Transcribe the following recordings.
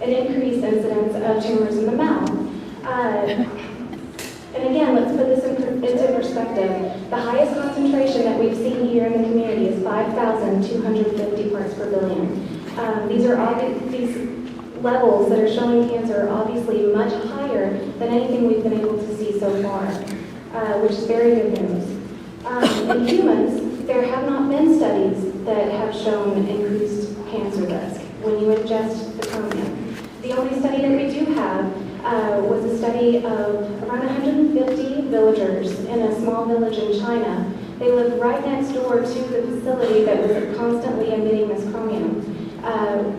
an increased incidence of tumors in the mouth. And again, let's put this into perspective. The highest concentration that we've seen here in the community is 5,250 parts per billion. These levels that are showing cancer are obviously much higher than anything we've been able to see so far, which is very good news. In humans, there have not been studies that have shown increased cancer risk when you ingest the chromium. The only study that we do have was a study of around 150 villagers in a small village in China. They lived right next door to the facility that was constantly emitting this chromium.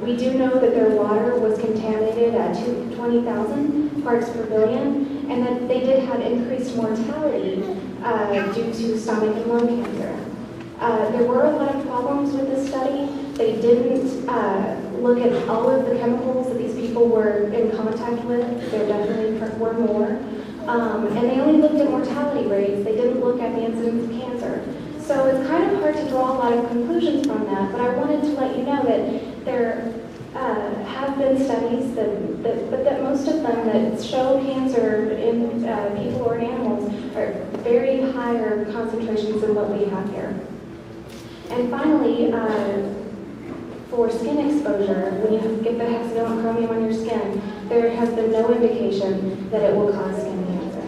We do know that their water was contaminated at 20,000 parts per billion, and that they did have increased mortality due to stomach and lung cancer. There were a lot of problems with this study. They didn't look at all of the chemicals that these people were in contact with. There definitely were more. And they only looked at mortality rates. They didn't look at the incidence of cancer. So it's kind of hard to draw a lot of conclusions from that, but I wanted to let you know that there have been studies, but that most of them that show cancer in people or in animals are very higher concentrations than what we have here. And finally, for skin exposure, when you get the hexavalent chromium on your skin, there has been no indication that it will cause skin cancer.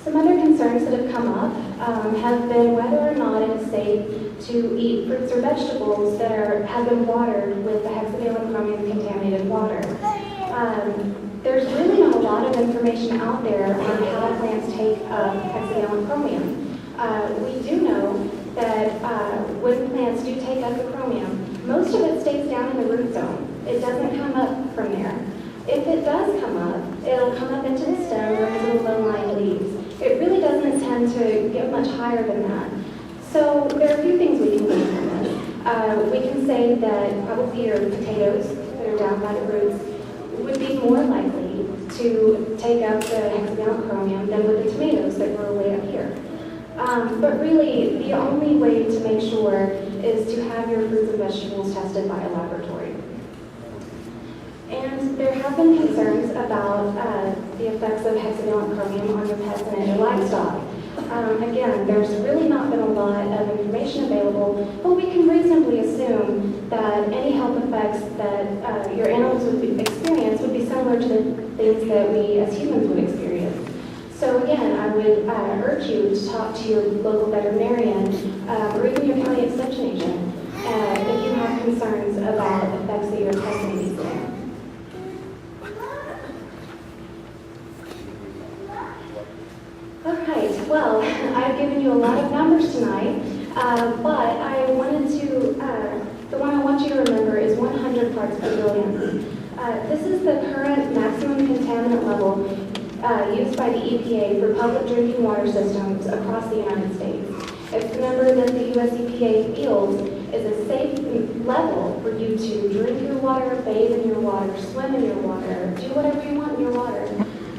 Some other concerns that have come up have been whether or not it is safe to eat fruits or vegetables that have been watered with the hexavalent chromium contaminated water. There's really not a lot of information out there on how plants take up hexavalent chromium. We do know that when plants do take up the chromium, most of it stays down in the root zone. It doesn't come up from there. If it does come up, it'll come up into the stem or into the low-lying leaves. It really doesn't tend to get much higher than that. So there are a few things we can learn from this. We can say that probably your potatoes that are down by the roots would be more likely to take up the hexavalent chromium than with the tomatoes that grow way up here. But really, the only way to make sure is to have your fruits and vegetables tested by a laboratory. And there have been concerns about the effects of hexavalent chromium on your pets and your livestock. Again, there's really not been a lot of information available, but we can reasonably assume that any health effects that your animals would experience would be similar to the things that we as humans would experience. So again, I would urge you to talk to your local veterinarian or even your county extension agent if you have concerns about effects that your pets may be seeing. All right, well, I've given you a lot of numbers tonight, but I wanted to, the one I want you to remember is 100 parts per billion. This is the current maximum contaminant level used by the EPA for public drinking water systems across the United States. It's the number that the US EPA feels is a safe level for you to drink your water, bathe in your water, swim in your water, do whatever you want in your water.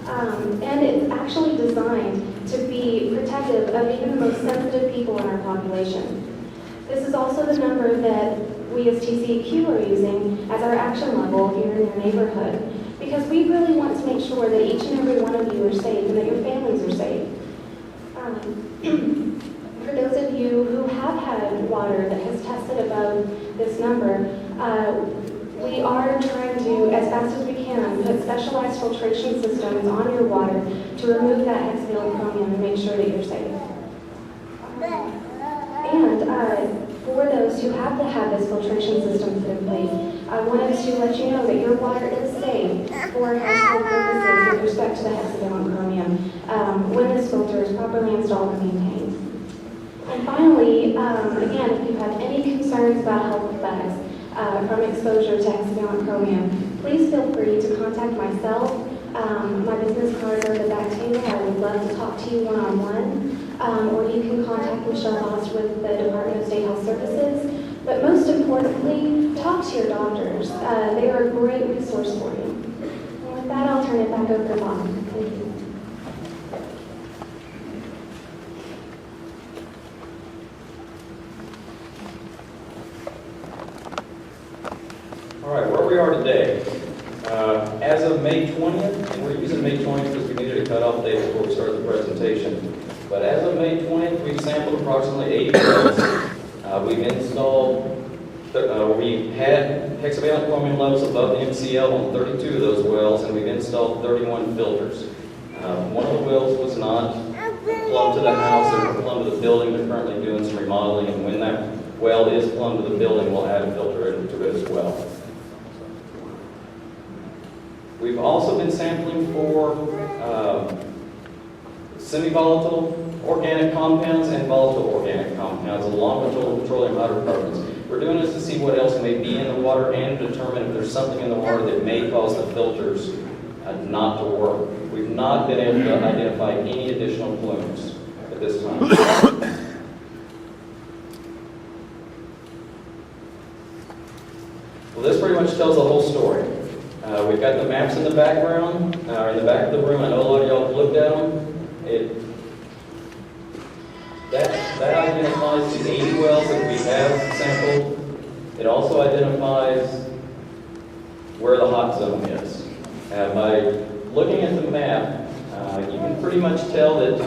And it's actually designed to be protective of even the most sensitive people in our population. This is also the number that we as TCEQ are using as our action level here in your neighborhood, because we really want to make sure that each and every one of you are safe and that your families are safe. For those of you who have had water that has tested above this number, we are trying to, as fast as we can, put specialized filtration systems on your water to remove that hexavalent chromium and make sure that you're safe. And for those who have to have this filtration system put in place, I wanted to let you know that your water is safe for household purposes with respect to the hexavalent chromium when this filter is properly installed and maintained. And finally, again, if you have any concerns about health effects from exposure to hexavalent chromium, please feel free to contact myself. My business cards are at the back table. I would love to talk to you one-on-one. Or you can contact Michelle Voss with the Department of State Health Services. But most importantly, talk to your doctors. They are a great resource for you. And with that, I'll turn it back over to Bob. Thank you. are today. As of May 20th, and we're using May 20th because we needed a cutoff date before we started the presentation. But as of May 20th, we've sampled approximately 80 wells. We've installed, we had hexavalent chromium levels above the MCL on 32 of those wells, and we've installed 31 filters. One of the wells was not plumbed to the house and plumbed to the building. They're currently doing some remodeling, and when that well is plumbed to the building, we'll add a filter into it as well. We've also been sampling for semi-volatile organic compounds and volatile organic compounds, along with petroleum hydrocarbons. We're doing this to see what else may be in the water and determine if there's something in the water that may cause the filters not to work. We've not been able to identify any additional plumes at this time. Well, this pretty much tells the whole story. We've got the maps in the background, or in the back of the room. I know a lot of y'all have looked at them. That identifies the 80 wells that we have sampled. It also identifies where the hot zone is. By looking at the map, you can pretty much tell that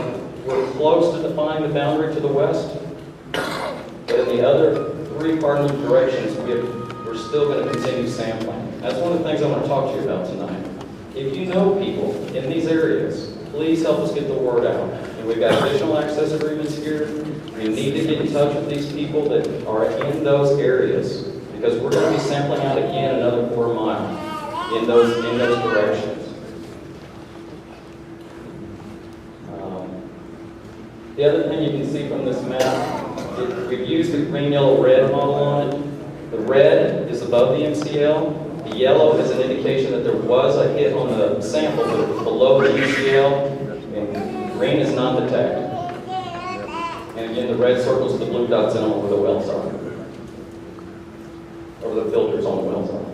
we're close to defining the boundary to the west, but in the other three cardinal directions, we're still going to continue sampling. That's one of the things I want to talk to you about tonight. If you know people in these areas, please help us get the word out. And we've got additional access agreements here. We need to get in touch with these people that are in those areas, because we're going to be sampling out again another quarter mile in those directions. The other thing you can see from this map, we've used the green, yellow, red model on it. The red is above the MCL. The yellow is an indication that there was a hit on the sample, but it was below the MCL, and green is non-detect. And again, the red circles the blue dots in them where the wells are, or the filters on the wells are.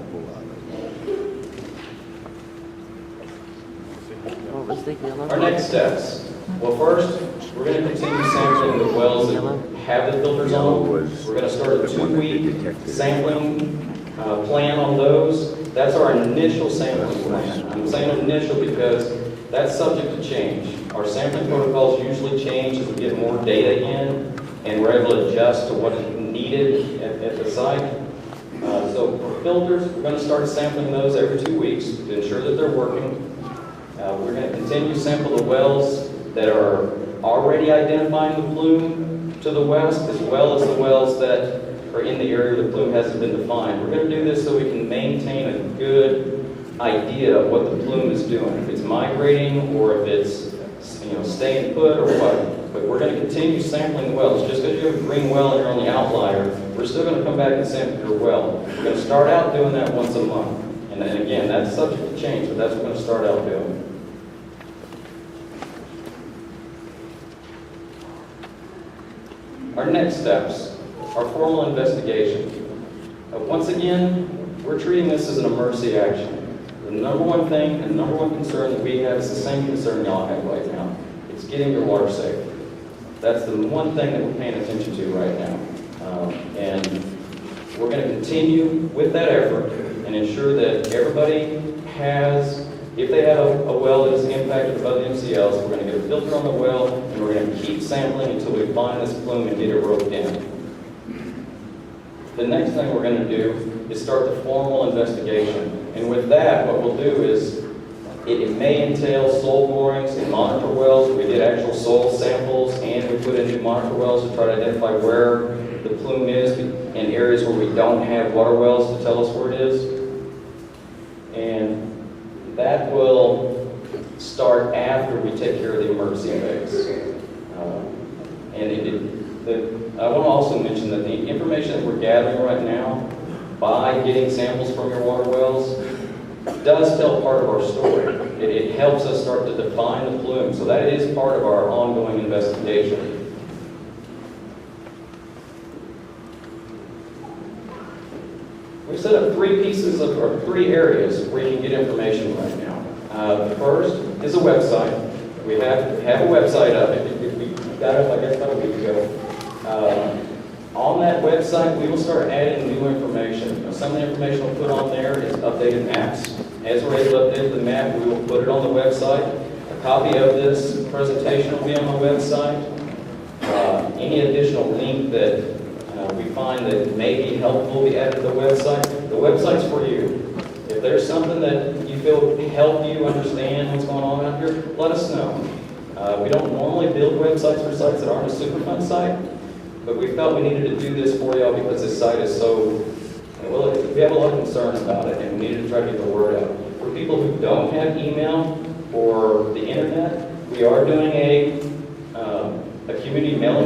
Our next steps. Well, first, we're going to continue sampling the wells that have the filters on them. We're going to start a 2-week sampling plan on those. That's our initial sampling plan. I'm saying initial because that's subject to change. Our sampling protocols usually change as we get more data in, and we're able to adjust to what is needed at the site. So for filters, we're going to start sampling those every 2 weeks to ensure that they're working. We're going to continue to sample the wells that are already identifying the plume to the west, as well as the wells that are in the area where the plume hasn't been defined. We're going to do this so we can maintain a good idea of what the plume is doing, if it's migrating or if it's staying put or what. But we're going to continue sampling the wells. Just because you have a green well and you're on the outlier, we're still going to come back and sample your well. We're going to start out doing that once a month. And again, that's subject to change, but that's what we're going to start out doing. Our next steps are formal investigation. Once again, we're treating this as an emergency action. The number one thing and number one concern that we have is the same concern y'all have right now. It's getting your water safe. That's the one thing that we're paying attention to right now. And we're going to continue with that effort and ensure that everybody has, if they have a well that is impacted above the MCLs, we're going to get a filter on the well, and we're going to keep sampling until we find this plume and get it roped in. The next thing we're going to do is start the formal investigation. And with that, what we'll do is, it may entail soil borings and monitor wells. We did actual soil samples, and we put in new monitor wells to try to identify where the plume is in areas where we don't have water wells to tell us where it is. And that will start after we take care of the emergency phase. I want to also mention that the information that we're gathering right now by getting samples from your water wells does tell part of our story. It helps us start to define the plume, so that is part of our ongoing investigation. We've set up three areas where you can get information right now. The first is a website. We have a website up. We got it up, I guess, about a week ago. On On that website, we will start adding new information. Some of the information we'll put on there is updated maps. As we're able to update the map, we will put it on the website. A copy of this presentation will be on the website. Any additional link that we find that may be helpful will be added to the website. The website's for you. If there's something that you feel will help you understand what's going on out here, let us know. We don't normally build websites for sites that aren't a Superfund site, but we felt we needed to do this for y'all because this site is so, well, we have a lot of concerns about it, and we needed to try to get the word out. For people who don't have email or the internet, we are doing a community mailing